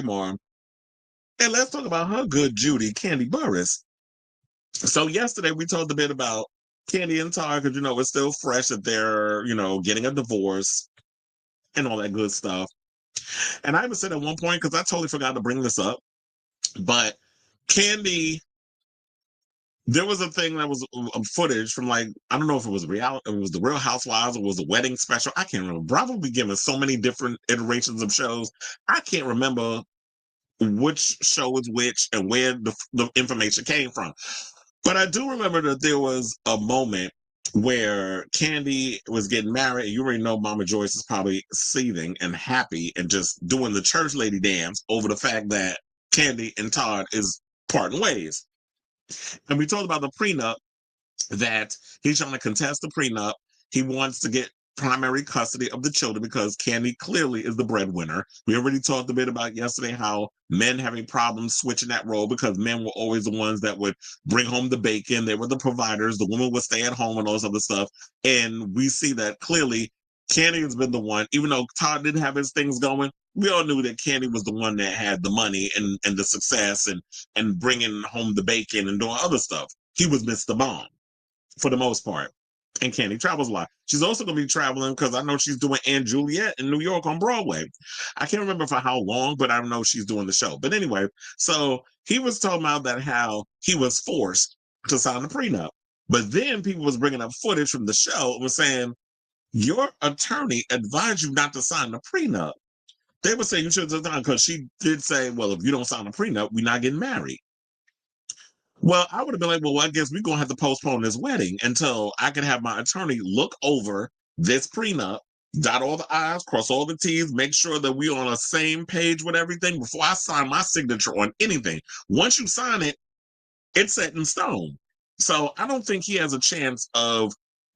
more. And let's talk about her good Judy, Kandi Burruss. So yesterday we told a bit about Kandi and Todd because it's still fresh that they're getting a divorce and all that good stuff. And I even said at one point because I totally forgot to bring this up, but Kandi, there was a thing that was footage from I don't know if it was reality, it was the Real Housewives, or it was the wedding special. I can't remember. Bravo be given so many different iterations of shows. I can't remember which show is which and where the information came from. But I do remember that there was a moment where Kandi was getting married, and you already know Mama Joyce is probably seething and happy and just doing the church lady dance over the fact that Kandi and Todd is parting ways. And we talked about the prenup, that he's trying to contest the prenup. He wants to get primary custody of the children because Kandi clearly is the breadwinner. We already talked a bit about yesterday how men having problems switching that role because men were always the ones that would bring home the bacon. They were the providers. The woman would stay at home and all this other stuff. And we see that clearly Kandi has been the one, even though Todd didn't have his things going. We all knew that Kandi was the one that had the money and the success and bringing home the bacon and doing other stuff. He was Mr. Bond for the most part. And Kandi travels a lot. She's also going to be traveling because I know she's doing Anne Juliet in New York on Broadway. I can't remember for how long, but I know she's doing the show. But anyway, so he was talking about that how he was forced to sign a prenup. But then people was bringing up footage from the show and was saying, your attorney advised you not to sign the prenup. They would say you should have done because she did say, well, if you don't sign a prenup, we're not getting married. Well, I would have been like, well, I guess we're going to have to postpone this wedding until I can have my attorney look over this prenup, dot all the I's, cross all the T's, make sure that we're on the same page with everything before I sign my signature on anything. Once you sign it, it's set in stone. So I don't think he has a chance of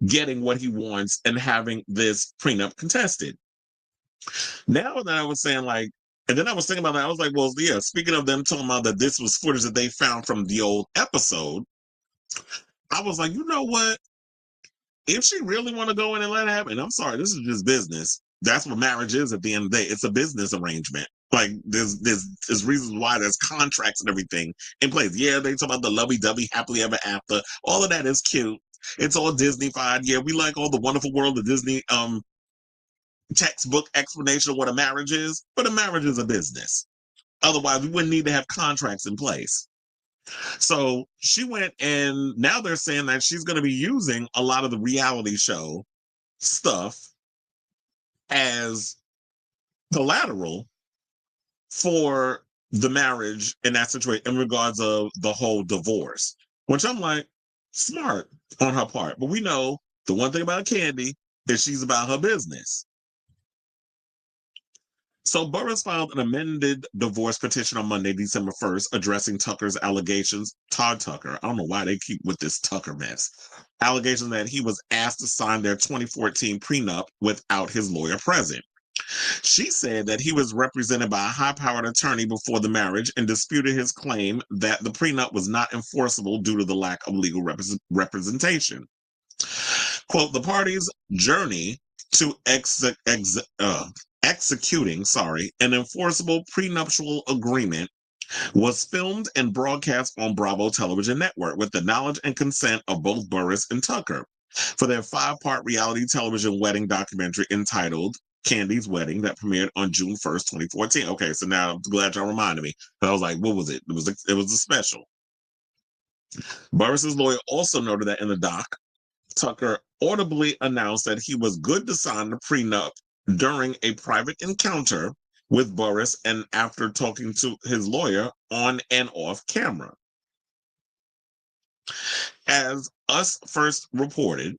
getting what he wants and having this prenup contested. Now that I was saying and then I was thinking about that, I was like, well, yeah, speaking of them talking about that this was footage that they found from the old episode, I was like, you know what? If she really want to go in and let it happen, I'm sorry, this is just business. That's what marriage is at the end of the day. It's a business arrangement. Like there's reasons why there's contracts and everything in place. Yeah, they talk about the lovey-dovey, happily ever after. All of that is cute. It's all Disney-fied. Yeah, we like all the wonderful world of Disney textbook explanation of what a marriage is, but a marriage is a business. Otherwise, we wouldn't need to have contracts in place. So she went, and now they're saying that she's going to be using a lot of the reality show stuff as collateral for the marriage in that situation in regards of the whole divorce, which I'm like, smart on her part. But we know the one thing about Kandi is she's about her business. So Burruss filed an amended divorce petition on Monday, December 1st, addressing Tucker's allegations. Todd Tucker, I don't know why they keep with this Tucker mess. Allegations that he was asked to sign their 2014 prenup without his lawyer present. She said that he was represented by a high-powered attorney before the marriage and disputed his claim that the prenup was not enforceable due to the lack of legal representation. Quote, the parties' journey to executing an enforceable prenuptial agreement was filmed and broadcast on Bravo Television Network with the knowledge and consent of both Burruss and Tucker for their 5-part reality television wedding documentary entitled Kandi's Wedding that premiered on June 1st, 2014. Okay, so now I'm glad y'all reminded me. I was like, what was it? It was a special. Burruss's lawyer also noted that in the doc, Tucker audibly announced that he was good to sign the prenup during a private encounter with Burruss and after talking to his lawyer on and off camera. As Us First reported,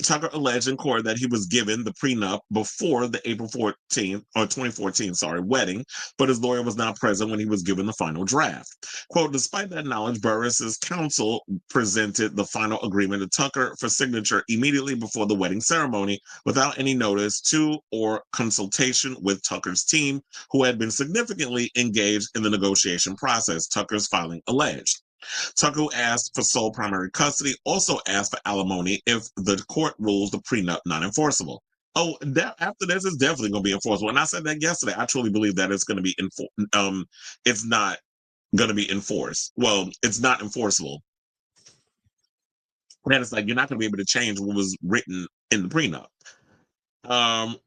Tucker alleged in court that he was given the prenup before the April 14th or 2014, wedding, but his lawyer was not present when he was given the final draft. Quote, despite that knowledge, Burruss's counsel presented the final agreement to Tucker for signature immediately before the wedding ceremony without any notice to or consultation with Tucker's team, who had been significantly engaged in the negotiation process, Tucker's filing alleged. Tucker, who asked for sole primary custody, also asked for alimony if the court rules the prenup not enforceable. Oh, that after this is definitely going to be enforceable. When I said that yesterday, I truly believe that it's going to be it's not going to be enforced. Well, it's not enforceable. And it's like you're not going to be able to change what was written in the prenup. Um,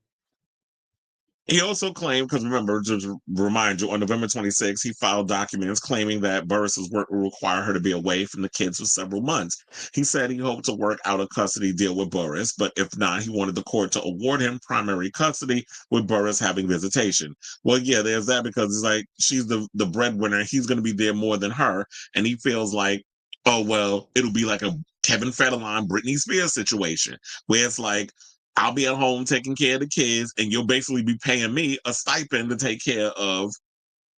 He also claimed, because remember, to remind you, on November 26th, he filed documents claiming that Burruss's work will require her to be away from the kids for several months. He said he hoped to work out a custody deal with Burruss, but if not, he wanted the court to award him primary custody with Burruss having visitation. Well, yeah, there's that because it's like she's the breadwinner. He's going to be there more than her, and he feels like, oh, well, it'll be like a Kevin Federline, Britney Spears situation, where it's like, I'll be at home taking care of the kids, and you'll basically be paying me a stipend to take care of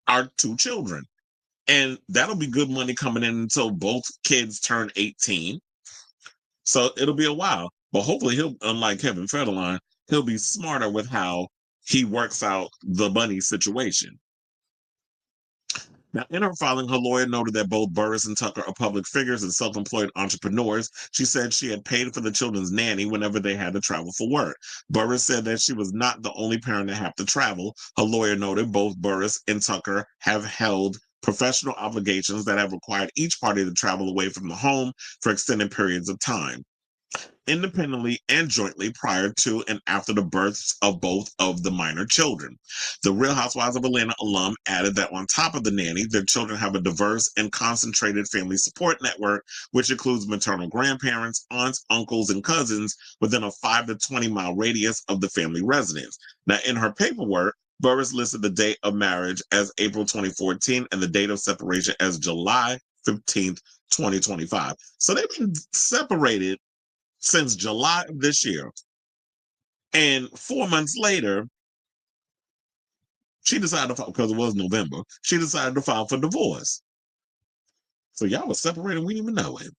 our two children. And that'll be good money coming in until both kids turn 18. So it'll be a while. But hopefully he'll, unlike Kevin Federline, he'll be smarter with how he works out the money situation. Now, in her filing, her lawyer noted that both Burruss and Tucker are public figures and self-employed entrepreneurs. She said she had paid for the children's nanny whenever they had to travel for work. Burruss said that she was not the only parent to have to travel. Her lawyer noted both Burruss and Tucker have held professional obligations that have required each party to travel away from the home for extended periods of time, independently and jointly, prior to and after the births of both of the minor children. The Real Housewives of Atlanta alum added that on top of the nanny, their children have a diverse and concentrated family support network, which includes maternal grandparents, aunts, uncles, and cousins within a 5 to 20-mile radius of the family residence. Now, in her paperwork, Burruss listed the date of marriage as April 2014 and the date of separation as July 15th, 2025. So they've been separated since July of this year. And 4 months later, she decided to file, because it was November, she decided to file for divorce. So y'all was separated, we didn't even know it.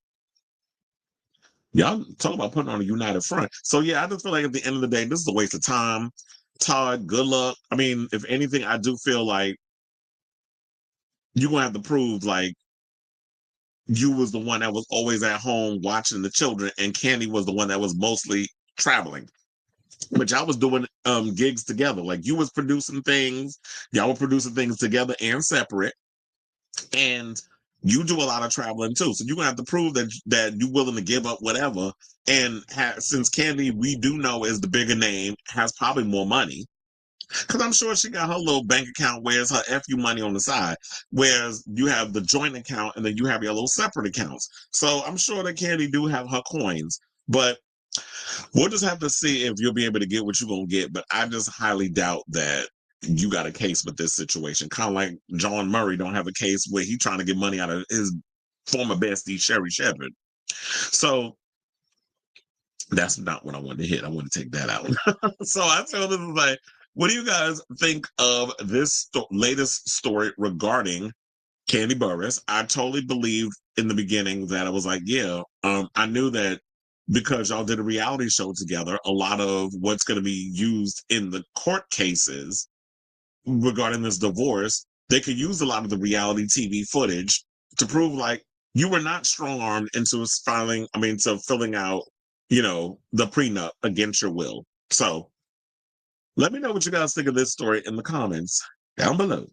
Y'all talk about putting on a united front. So yeah, I just feel like at the end of the day, this is a waste of time. Todd, good luck. I mean, if anything, I do feel like you're gonna have to prove like you was the one that was always at home watching the children, and Kandi was the one that was mostly traveling. But y'all was doing gigs together. Like you was producing things, y'all were producing things together and separate. And you do a lot of traveling too. So you're gonna have to prove that you're willing to give up whatever. And since Kandi, we do know is the bigger name, has probably more money. Because I'm sure she got her little bank account where's her FU money on the side. Whereas you have the joint account and then you have your little separate accounts. So I'm sure that Kandi do have her coins. But we'll just have to see if you'll be able to get what you're going to get. But I just highly doubt that you got a case with this situation. Kind of like John Murray don't have a case where he's trying to get money out of his former bestie, Sherry Shepherd. So that's not what I wanted to hit. I want to take that out. So I feel this is like, what do you guys think of this latest story regarding Kandi Burruss? I totally believed in the beginning that I was like, yeah, I knew that because y'all did a reality show together, a lot of what's going to be used in the court cases regarding this divorce, they could use a lot of the reality TV footage to prove like you were not strong armed into to filling out, the prenup against your will. So let me know what you guys think of this story in the comments down below.